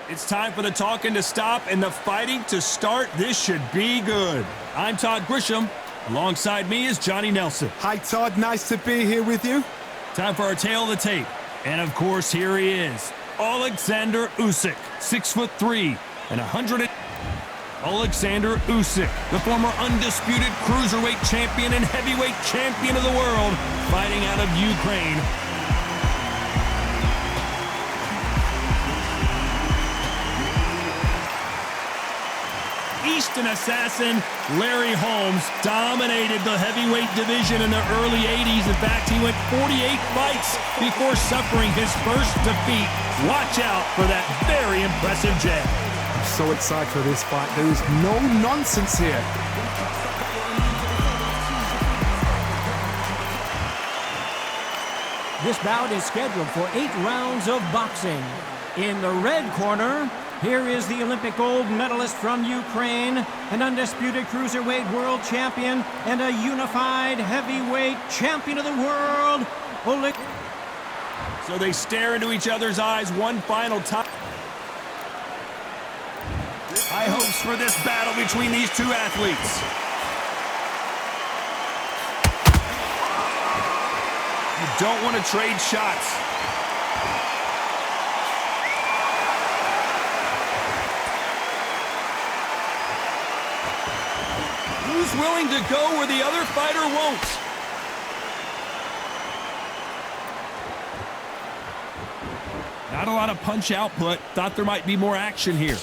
It's time for the talking to stop and the fighting to start. This should be good. I'm Todd Grisham. Alongside me is Johnny Nelson. Hi, Todd. Nice to be here with you. Time for our tale of the tape. And, of course, here he is. Alexander Usyk, 6'3" and 100. Alexander Usyk, the former undisputed cruiserweight champion and heavyweight champion of the world, fighting out of Ukraine. Eastern assassin Larry Holmes dominated the heavyweight division in the early 80s. In fact, he went 48 fights before suffering his first defeat. Watch out for that very impressive jab. I'm so excited for this fight. There is no nonsense here. This bout is scheduled for 8 rounds of boxing. In the red corner, here is the Olympic gold medalist from Ukraine, an undisputed cruiserweight world champion, and a unified heavyweight champion of the world, So they stare into each other's eyes one final time. High hopes for this battle between these two athletes. You don't want to trade shots. Who's willing to go where the other fighter won't? Not a lot of punch output. Thought there might be more action here.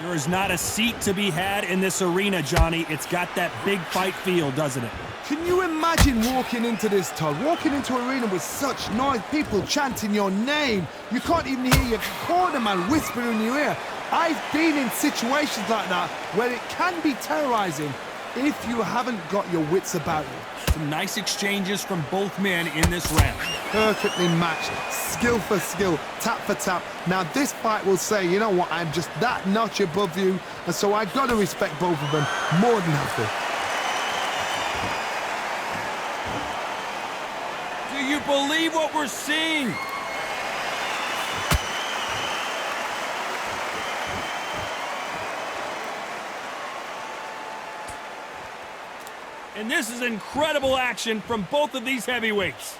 There is not a seat to be had in this arena, Johnny. It's got that big fight feel, doesn't it? Can you imagine walking into this, Todd? Walking into an arena with such noise, people chanting your name. You can't even hear your corner man whispering in your ear. I've been in situations like that where it can be terrorizing if you haven't got your wits about you. Some nice exchanges from both men in this round. Perfectly matched, skill for skill, tap for tap. Now this fight will say, you know what, I'm just that notch above you, and so I've got to respect both of them more than happy. Do you believe what we're seeing? And this is incredible action from both of these heavyweights.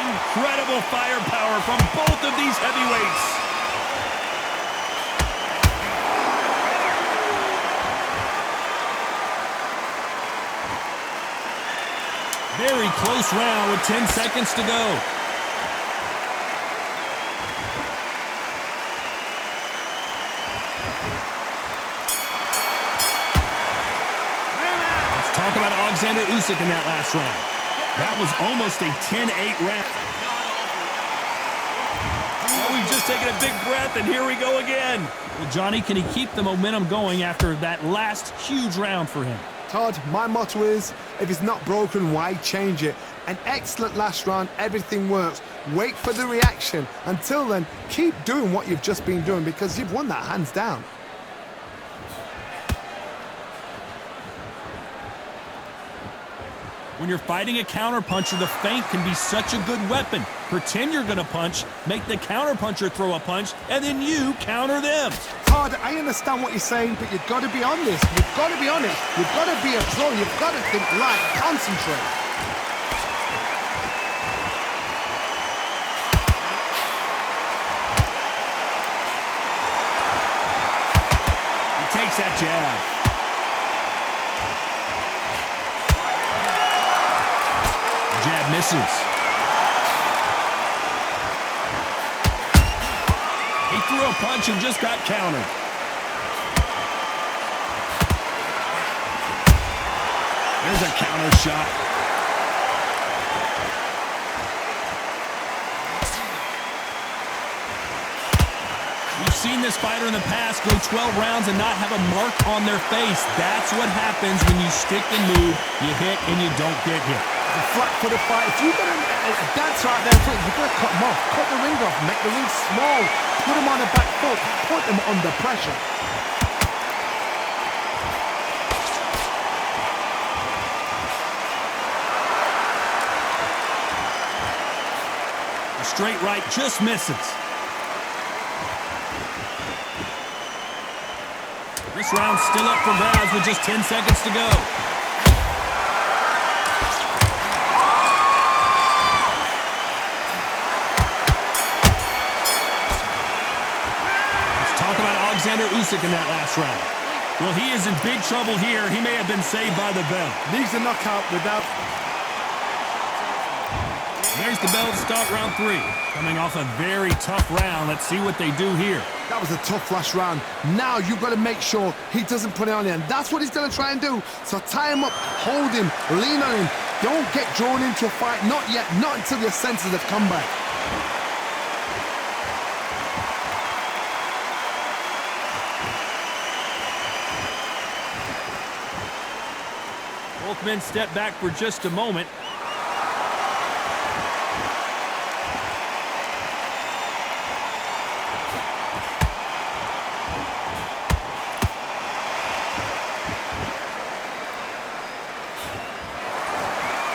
Incredible firepower from both of these heavyweights. Very close round with 10 seconds to go. Talk about Alexander Usyk in that last round. That was almost a 10-8 round. Oh, he's just taking a big breath, and here we go again. Well, Johnny, can he keep the momentum going after that last huge round for him? Todd, my motto is, if it's not broken, why change it? An excellent last round, everything works. Wait for the reaction. Until then, keep doing what you've just been doing because you've won that hands down. When you're fighting a counterpuncher, the feint can be such a good weapon. Pretend you're going to punch, make the counterpuncher throw a punch, and then you counter them. Todd, I understand what you're saying, but you've got to be honest. You've got to be honest. You've got to be a pro. You've got to think light. Concentrate. He takes that jab. Jab misses. He threw a punch and just got countered. There's a counter shot. We've seen this fighter in the past go 12 rounds and not have a mark on their face. That's what happens when you stick and move, you hit and you don't get hit. The flat-footed fight. If you've got a dancer out there, you've got to cut them off. Cut the ring off. Make the ring small. Put them on the back foot. Put them under pressure. straight right just misses. This round's still up for grabs with just 10 seconds to go. Let's talk about Alexander Usyk in that last round. Well, he is in big trouble here. He may have been saved by the bell. Needs a knockout without... There's the bell to start round 3. Coming off a very tough round. Let's see what they do here. That was a tough last round. Now you've got to make sure he doesn't put it on him. That's what he's going to try and do. So tie him up, hold him, lean on him. Don't get drawn into a fight. Not yet. Not until your senses have come back. Both men step back for just a moment.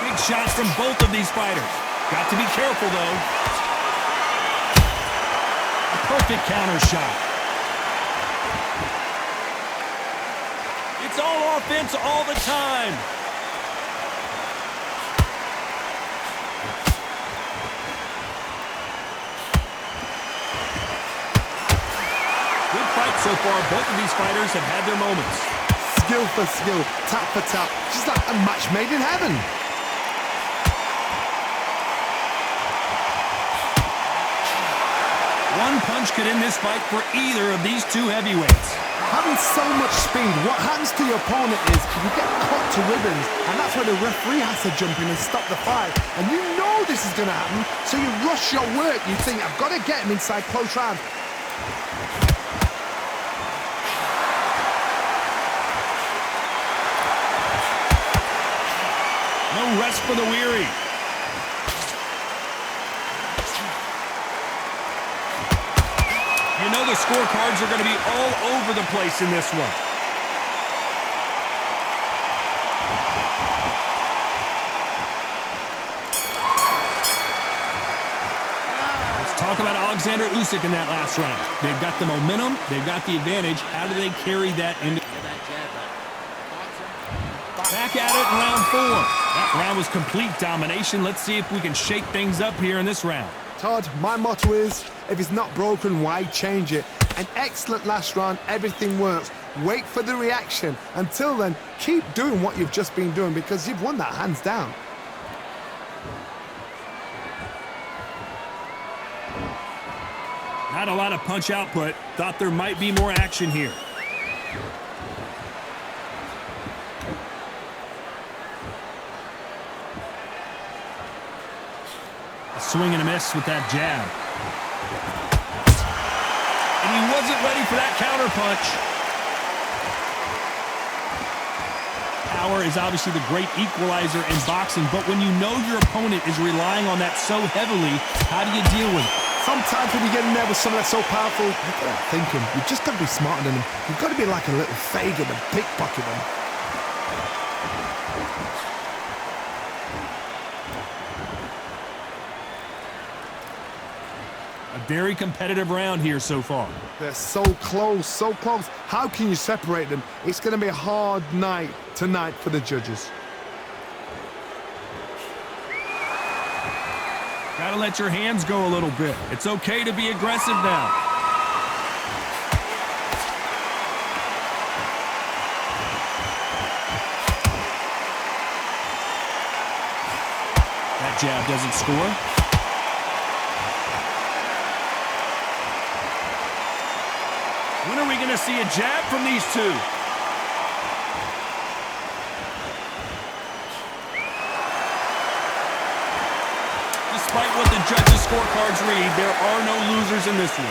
Big shots from both of these fighters. Got to be careful, though. A perfect counter shot. It's all offense all the time. So far, both of these fighters have had their moments. Skill for skill, tap for tap, just like a match made in heaven. One punch could end this fight for either of these two heavyweights. Having so much speed, what happens to your opponent is you get cut to ribbons, and that's where the referee has to jump in and stop the fight. And you know this is going to happen, so you rush your work. You think, I've got to get him inside close round. No rest for the weary. You know the scorecards are going to be all over the place in this one. Let's talk about Alexander Usyk in that last round. They've got the momentum. They've got the advantage. How do they carry that into... Back at it in round 4. That round was complete domination. Let's see if we can shake things up here in this round. Todd, my motto is, if it's not broken, why change it? An excellent last round, everything works. Wait for the reaction. Until then, keep doing what you've just been doing because you've won that hands down. Not a lot of punch output. Thought there might be more action here. Swing and a miss with that jab. And he wasn't ready for that counter punch. Power is obviously the great equalizer in boxing, but when you know your opponent is relying on that so heavily, how do you deal with it? Sometimes when you get in there with someone that's so powerful, you've got to think him. You've just got to be smarter than him. You've got to be like a little Fagin and pickpocket him. A very competitive round here so far. They're so close, so close. How can you separate them? It's going to be a hard night tonight for the judges. Gotta let your hands go a little bit. It's okay to be aggressive now. That jab doesn't score. When are we going to see a jab from these two? Despite what the judges' scorecards read, there are no losers in this one.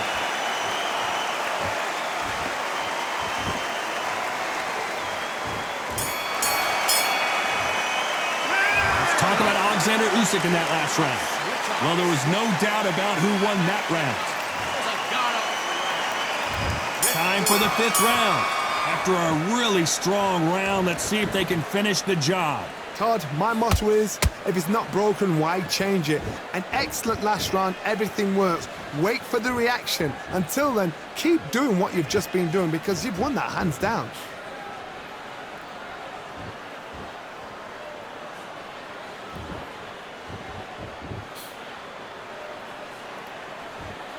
Let's talk about Alexander Usyk in that last round. Well, there was no doubt about who won that round. Time for the 5th round. After a really strong round, let's see if they can finish the job. Todd, my motto is, if it's not broken, why change it? An excellent last round, everything works. Wait for the reaction. Until then, keep doing what you've just been doing because you've won that hands down.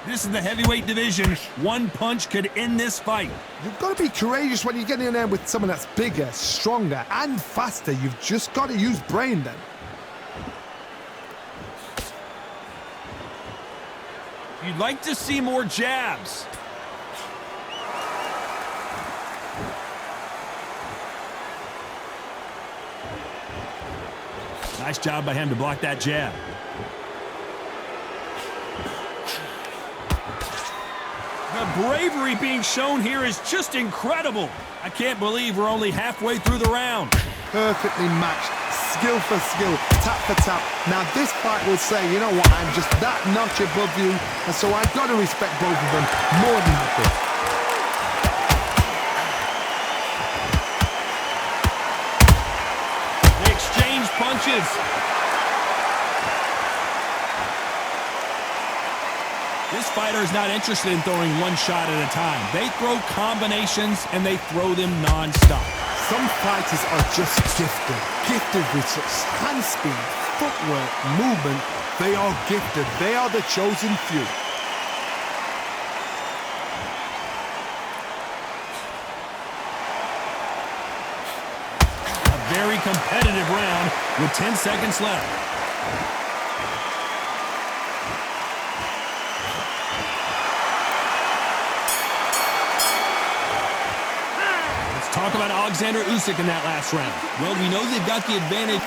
This is the heavyweight division. One punch could end this fight. You've got to be courageous when you get in there with someone that's bigger, stronger, and faster. You've just got to use brain then. You'd like to see more jabs. Nice job by him to block that jab. The bravery being shown here is just incredible. I can't believe we're only halfway through the round. Perfectly matched, skill for skill, tap for tap. Now this fight will say, you know what, I'm just that notch above you, and so I've got to respect both of them more than happy. They exchange punches. This fighter is not interested in throwing one shot at a time. They throw combinations and they throw them non-stop. Some fighters are just gifted with such hand speed, footwork, movement. They are gifted. They are the chosen few. A very competitive round with 10 seconds left. Talk about Alexander Usyk in that last round. Well, we know they've got the advantage.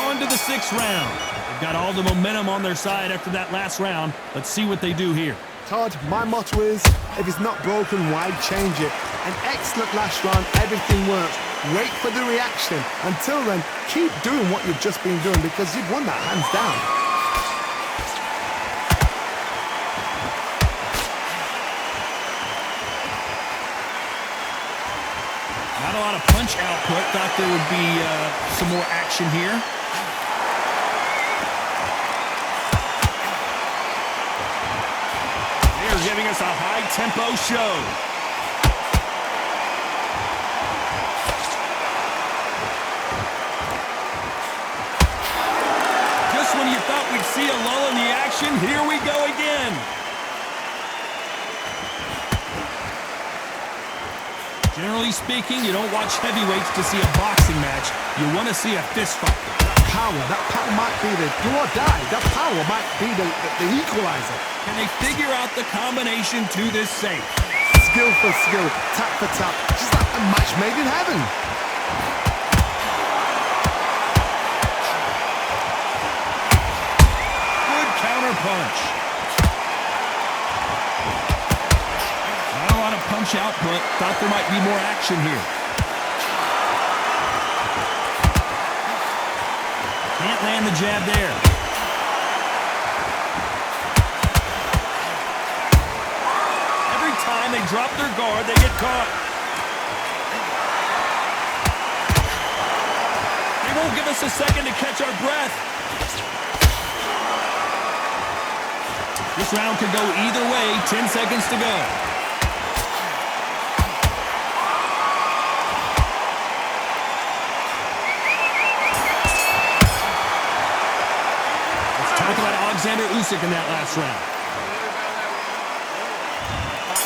On to the 6th round. They've got all the momentum on their side after that last round. Let's see what they do here. Todd, my motto is, if it's not broken, why change it? An excellent last round, everything works. Wait for the reaction. Until then, keep doing what you've just been doing because you've won that hands down. Not a lot of punch output. Thought there would be some more action here. They're giving us a high-tempo show. Just when you thought we'd see a lull in the action, here we go again. Generally speaking, you don't watch heavyweights to see a boxing match. You want to see a fist fight. That power might be the do or die. That power might be the equalizer. Can they figure out the combination to this safe? Skill for skill, tap for tap. Just like a match made in heaven. Good counter punch. Punch output. Thought there might be more action here. Can't land the jab there. Every time they drop their guard, they get caught. They won't give us a second to catch our breath. This round could go either way. 10 seconds to go. Alexander Usyk in that last round.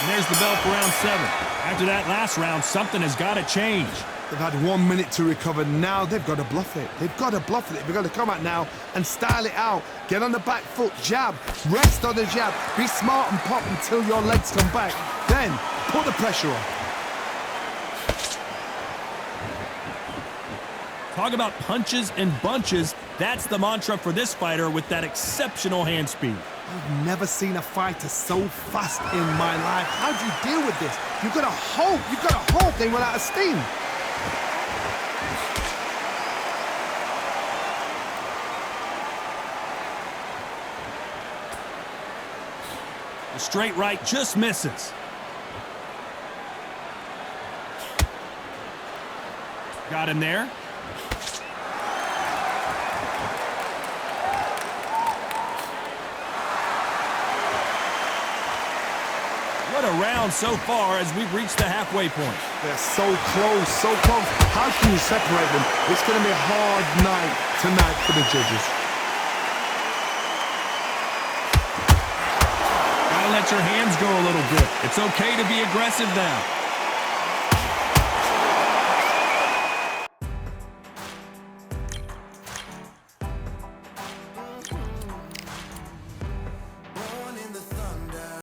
And there's the bell for round 7. After that last round, something has got to change. They've had 1 minute to recover. Now they've got to bluff it. They've got to bluff it. They've got to come out now and style it out. Get on the back foot, jab, rest on the jab. Be smart and pop until your legs come back. Then put the pressure on. Talk about punches and bunches. That's the mantra for this fighter with that exceptional hand speed. I've never seen a fighter so fast in my life. How do you deal with this? You've got to hope they run out of steam. The straight right just misses. Got him there. What a round so far as we've reached the halfway point. They're so close, so close. How can you separate them? It's going to be a hard night tonight for the judges. Gotta let your hands go a little bit. It's okay to be aggressive now.